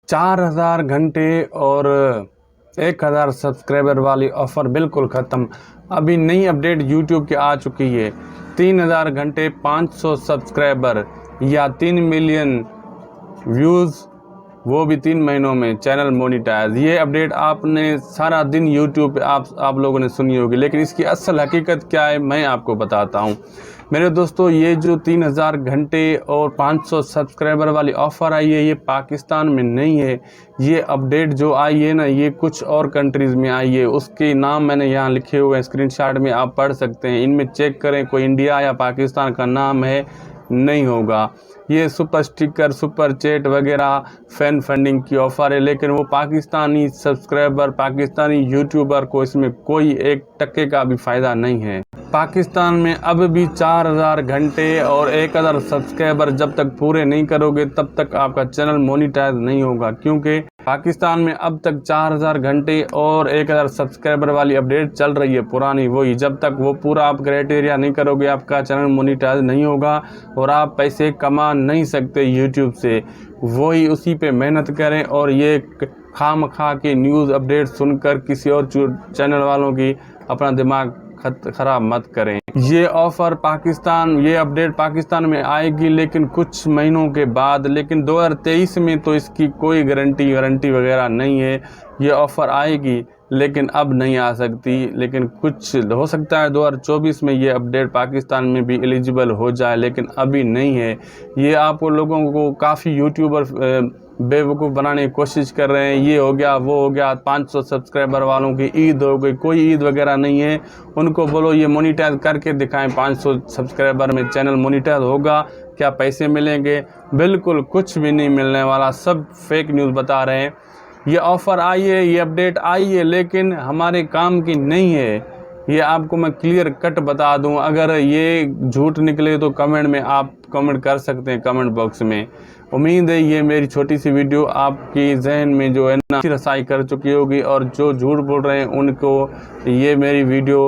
4000 घंटे और 1000 सब्सक्राइबर वाली ऑफ़र बिल्कुल ख़त्म। अभी नई अपडेट यूट्यूब की आ चुकी है। 3000 घंटे 500 सब्सक्राइबर या 3 मिलियन व्यूज़, वो भी 3 महीनों में, चैनल मोनिटाइज। ये अपडेट आपने सारा दिन यूट्यूब पे आप लोगों ने सुनी होगी, लेकिन इसकी असल हकीकत क्या है मैं आपको बताता हूँ। मेरे दोस्तों, ये जो 3000 घंटे और 500 सब्सक्राइबर वाली ऑफ़र आई है, ये पाकिस्तान में नहीं है। ये अपडेट जो आई है ना, ये कुछ और कंट्रीज़ में आई है। उसके नाम मैंने यहाँ लिखे हुए हैं, स्क्रीनशॉट में आप पढ़ सकते हैं। इनमें चेक करें, कोई इंडिया या पाकिस्तान का नाम है, नहीं होगा। ये सुपर स्टिकर, सुपर चैट वगैरह फ़ैन फंडिंग की ऑफ़र है, लेकिन वो पाकिस्तानी सब्सक्राइबर, पाकिस्तानी यूट्यूबर को इसमें कोई 1 टके का भी फ़ायदा नहीं है। पाकिस्तान में अब भी 4000 घंटे और 1000 सब्सक्राइबर जब तक पूरे नहीं करोगे, तब तक आपका चैनल मोनिटाइज नहीं होगा। क्योंकि पाकिस्तान में अब तक 4000 घंटे और 1000 सब्सक्राइबर वाली अपडेट चल रही है, पुरानी वही। जब तक वो पूरा आप क्राइटेरिया नहीं करोगे, आपका चैनल मोनिटाइज नहीं होगा और आप पैसे कमा नहीं सकते यूट्यूब से। वही उसी पे मेहनत करें और ये खामखा के न्यूज़ अपडेट सुनकर किसी और चैनल वालों की अपना दिमाग ख़राब मत करें। ये ऑफ़र पाकिस्तान, ये अपडेट पाकिस्तान में आएगी, लेकिन कुछ महीनों के बाद। लेकिन 2023 में तो इसकी कोई गारंटी वगैरह नहीं है। ये ऑफ़र आएगी, लेकिन अब नहीं आ सकती। लेकिन कुछ हो सकता है 2024 में ये अपडेट पाकिस्तान में भी एलिजिबल हो जाए, लेकिन अभी नहीं है। ये आपको लोगों को काफ़ी यूट्यूबर बेवकूफ़ बनाने की कोशिश कर रहे हैं। ये हो गया, वो हो गया, 500 सब्सक्राइबर वालों की ईद हो गई। कोई ईद वगैरह नहीं है। उनको बोलो ये मोनिटाइज करके दिखाएं, 500 सब्सक्राइबर में चैनल मोनिटाइज होगा, क्या पैसे मिलेंगे? बिल्कुल कुछ भी नहीं मिलने वाला। सब फेक न्यूज़ बता रहे हैं। ये ऑफ़र आई है, ये अपडेट आई है, लेकिन हमारे काम की नहीं है। ये आपको मैं क्लियर कट बता दूं। अगर ये झूठ निकले तो कमेंट में आप कमेंट कर सकते हैं, कमेंट बॉक्स में। उम्मीद है ये मेरी छोटी सी वीडियो आपकी जहन में जो है ना रसाई कर चुकी होगी, और जो झूठ बोल रहे हैं उनको ये मेरी वीडियो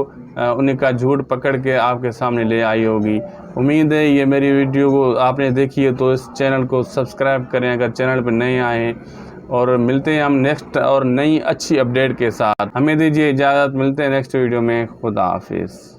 उनका झूठ पकड़ के आपके सामने ले आई होगी। उम्मीद है ये मेरी वीडियो को आपने देखी है तो इस चैनल को सब्सक्राइब करें अगर चैनल पर नए आए हैं। और मिलते हैं हम नेक्स्ट और नई अच्छी अपडेट के साथ। हमें दीजिए इजाज़त, मिलते हैं नेक्स्ट वीडियो में। खुदा हाफिज़।